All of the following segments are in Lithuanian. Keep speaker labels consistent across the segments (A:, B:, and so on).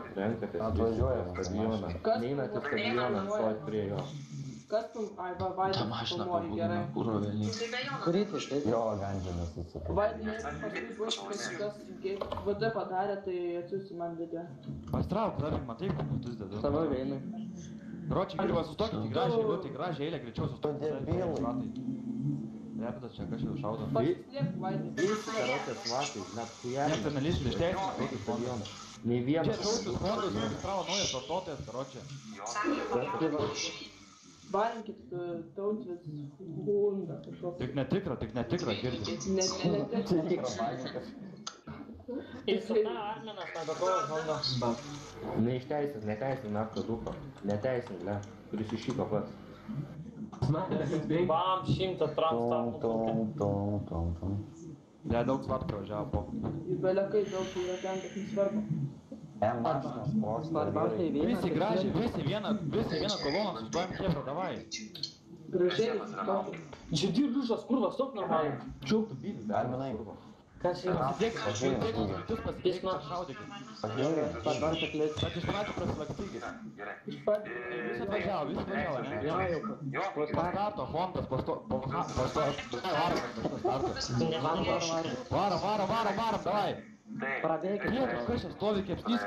A: stadionas, renkatės atvažiuoja stadioną. Neinate stadioną, stojat prie jo.
B: Kas tu, ai, va, Vaidai, filmuoji, gerai.
C: Kurį tu tai?
D: Jo, ganžinas įsipūs.
B: Vaidai, jeigu paskui bus kažkas VD padarė, tai atsiųsi man video.
E: Pastrauk, dar matai, kokius dedu.
C: Savo veinai.
E: Karočiui, Girva, sustokit į gražią eilę, greičiau sustokit. Repetas čia kažkaip šaudo.
B: Pasislėp, Vaidai.
A: Visi karotės vatai, net kujelį.
E: Net finalistų išteisinti tokį stadioną.
A: Nei vienas.
E: Čia tautus fondas registravo naujas vartotojas, karočiui.
B: Valinkit tautvis hundą kažkoks.
E: Tik netikra, girdi.
B: Netikra.
C: Įsuna Arminas nebekovo hondo.
A: Neišteisin, neteisin naftą duko. Neteisin, le. Prisišyko pats.
C: Bam, 100 tramstartų.
E: Ne, daug svartų pravažiavo po.
B: Belekai daug yra ten, kad nesvarbu.
E: Visi gražiai, visi vieną koloną sustojam kėbrą, davai.
B: Gražiai, stop.
C: Žiūrėjau, liužas, kurva, stop normaliai.
A: Čiūptų bydį, Arminai.
C: Kas yra?
E: Pasidėkit, šaudykit.
C: Dar paklėt.
E: Bet iš pradžių prasilakstykit. Visi atvažiavo, ne? Pastarto, fondas, varom, davai.
C: Pradėkit.
E: Nieko, kas čia stovi, kepsnys.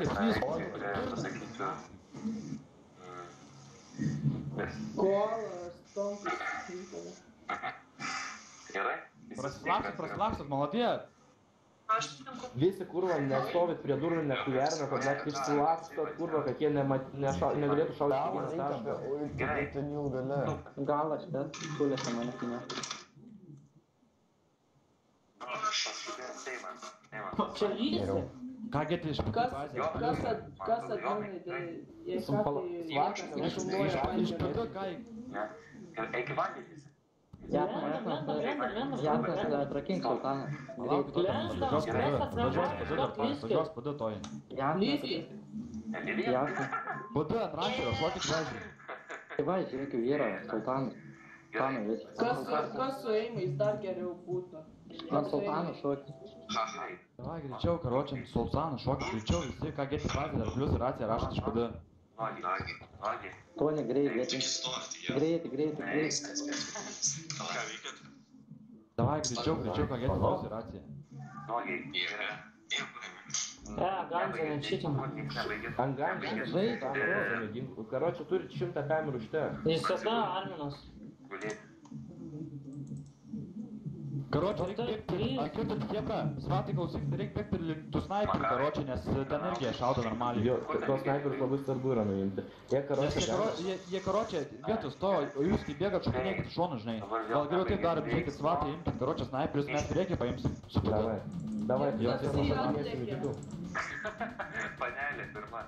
B: Kolas, stompas.
F: Gerai?
E: Prasilakstas, malodėt.
A: Visi kurva nestovit prie durų, nekujerina, kad net išsilakstot kurva, kad jie negalėtų šaudyti vieną tašką.
F: Gerai.
C: Galas, bet kulėse mane kinė. Čia lysi?
E: Ką gėti iš
B: bazės? Kas atmūnai, tai jei ką, tai niekas nešumuoja
E: Išpėdu, ką į...
F: Eik į vandenį.
C: Jatnas atrakink sultaną.
E: Važiuos padu toji.
B: Lysiai.
C: Jatnas.
E: Padu ant rančio, šokit vežį.
C: Tai va, žiūrėk, yra sultanas. Sultanai visi.
B: Kas su eimais dar geriau būtų?
C: Man sultanas šokis.
E: Davai greičiau, karočiam, sultanas šokit greičiau visi, ką gėti bazė, dar plius racija rašat iš padu.
F: Nogi.
C: Toni, greitai.
G: Ką veikiat?
E: Davai greičiau, ką gėti plius racija.
F: Nogi.
C: Ganzė, šitim.
A: Ant ganžą, karočią turit 100 kamerų užtek.
C: Jis kada Arminas?
F: Gulėti.
E: Karočią, reikia bėgti, atkirtot kėbrą, svatai klausykit, reikia bėgti link tų snaiperių, karočią, nes ten irgi šaudo normaliai.
A: Jo, tos snaiperius labai svarbu yra nuimti.
E: Jie karočią vietų stojo, o jūs kai bėgat šokinėkit šonu, žinai. Gal geriau taip darom, žiūrėkit svatai, imkit karočią snaiperius, mes priekį paimsim.
A: Davai, pasimėsim kitų.
F: Panelė pirma.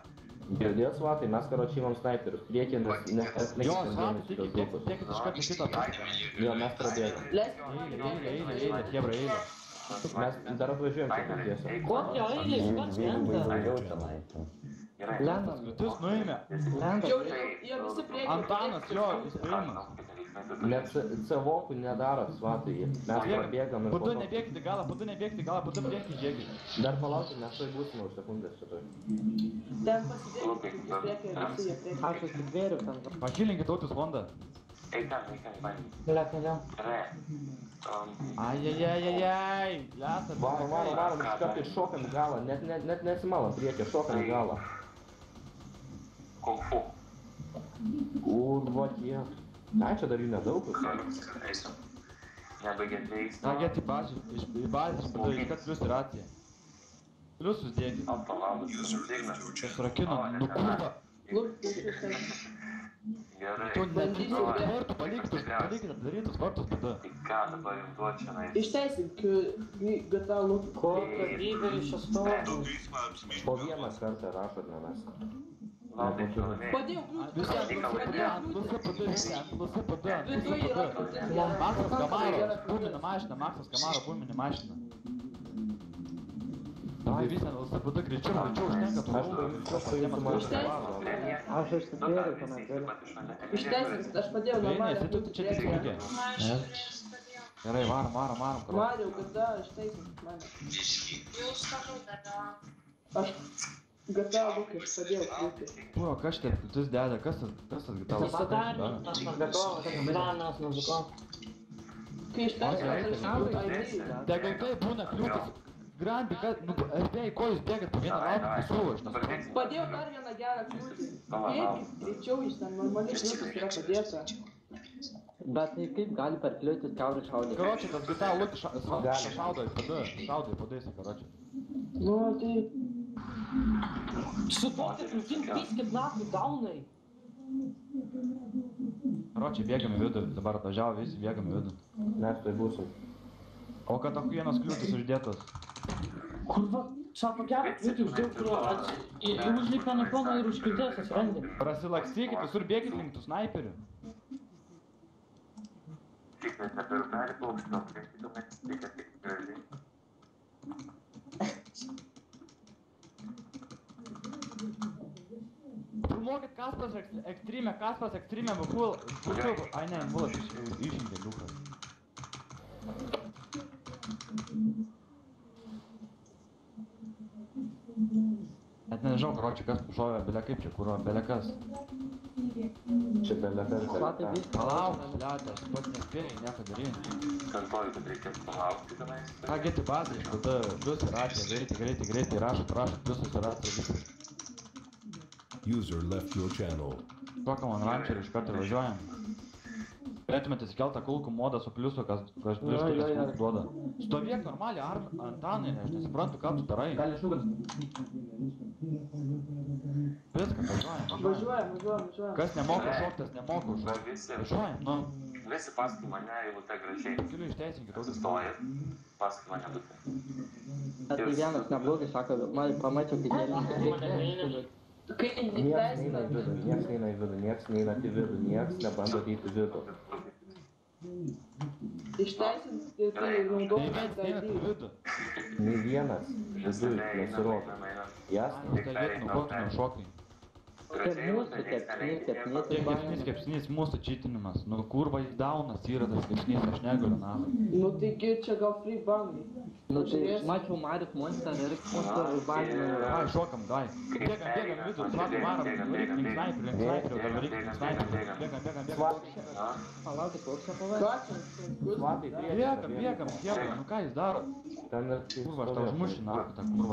A: Girdėjot svatai, mes karočiai imam snaiperius. Priekį, nes
E: Jo, svatai, tiekit iš karto kitą pusę.
A: Jo, mes pradėjome.
E: Eilė, kėbra, eilė.
A: Mes dar atvažiuojam kitų tiesą.
C: Kokio eilės, pats venta?
E: Lentas, liūtis nuėmė.
B: Jie visi priekį.
E: Antanas, jo, jis paima.
A: Net savokų nedarot svatai. Mes prabėgam ir
E: Padu nebėgti galą, padu priekį žiūrėkit.
A: Dar palaukit, mes tai būsime už sekundės šitoj.
B: Ten pasidėkit, priekį ir visi jie priekį.
C: Aš užsitvėriu ten.
E: Pakilinkit tautus fondą.
F: Eik ten, į vandenį.
C: Leknedėl.
E: Ajajajajaj, lėta.
A: Varom, iš kartai šokam į galą, net nesimalam priekį, šokam į galą.
F: Kung fu.
A: Kurva tiek. Ai, čia dar jų nedaug.
F: Eisim. Nebaigiant veiks.
E: Ką gėti į bazę, iš kad plius racija. Pliusus dėkit.
F: Jūs uždėkite.
E: Čia surakino, nu kurva.
F: Gerai.
E: Tu vartų palikit darytus vartus tada.
F: Tai ką dabar jums duot čia?
B: Išteisink GTA lūkį.
C: Kokio lyderis čia stovi?
G: Daug eismą apsimėti.
A: Po vieną kartą rašot nemes.
B: Padėjau
E: Maksas Kamaro, Maksas Kamaro, būminė mašina. Tai visą LSPD greičiau užtenka tų
C: Aš užsitvėriu tenai.
B: Išteisink, aš padėjau normaliai.
E: Tu čia tik Gerai, varom.
B: Mariau, kada išteisink mane. Aš GTA Lukas padėjo kliūti.
E: Puro, kas šitie kliūtis deda, kas tas gitalas?
B: Kai ištaisė šaudai, tai
E: Tegul tai būna kliūtis. Grandi, kad, nu, FBI, ko jūs bėgat po vieną raundą visų, aš nesuprantu.
B: padėjo dar vieną gerą kliūtį. Bėgi, greičiau jis ten normaliai kliūtis yra padėta.
C: Bet tai kaip gali per kliūtis kiaurai šaudyti?
E: Karočią, tas gita Lukas šaudo į padai, karočią.
B: Nu, tai...
D: Su tokia kliūtim piskit naftų gaunai.
E: Karočią, bėgam į vidų, dabar atvažiavo visi, bėgam į vidų.
A: Mes tai būsim.
E: O kad vienas kliūtis uždėtas.
D: Kurva, sako gerą kliūtį uždėjau, kur užlipę neponą ir užkliūtės atsirandė.
E: Prasilakstykit, visur bėgit link tų snaiperių.
F: Tik net neperdarė paukštą, kaip kitomis, tik gražiai.
E: Filmuokit Kaspas ekstreme, ai ne, Mulas išjungė liuką. Net nežinau, karočią, kas šovė, bele kaip čia, kuro, bele kas.
A: Čia belekas.
C: Šlatai viską.
E: Palauk, liatė, aš pats nespėjau nieko daryti.
F: Kartuoju, kad reikės palaukti tenais.
E: Ką gėti bazai, tada plius įrašė, greitai, rašot, pliusus įrašė viskas.
H: User left your channel.
E: Kokią man rančerį iš karto važiuojam. Turėtumėte įsikeltą kulkų modą su pliusu, kas plius kulkų duoda. Stovėk normaliai, Antanai, aš nesuprantu, ką tu darai. Viską, važiuojam. Kas nemoka šoktas, nemoka šoktas. Važiuojam, nu.
F: Visi paskui mane eilute gražiai.
E: Keliu išteisinkit,
F: Sustoja, paskui mane būtent.
C: Bet tai vienas neblogai sako, man pamačiau, kaip jie
B: Kai
A: Nieks neina į vidų, nieks neina į vidų, nieks nebando ateiti į vidų.
B: išteisint ir tai naudojant
E: Neina į vidų.
A: Nei vienas viduj nesirodo. Jasna?
E: Tai viet, nu kokį nušokai.
C: Kaip mūsų kepsnys,
E: Kepsnys mūsų čitinimas. Nu kurva jis daunas yra tas kepsnys, aš negaliu nahai.
B: Nu taigi čia gal free bangai.
C: Nu tai mačiau Marius Monster ir Monster banį.
E: Ai, šokam, dai. Bėgam vidų, svatai varam, link snaiperių, gal varyk link snaiperių. Bėgam.
C: Palaukit, koks čia pavadė?
A: Svatai prieš.
E: Bėgam, jėga, nu ką jis daro?
A: Ten ir
E: Kurva, aš tau užmušiu, nahai, tą kurva.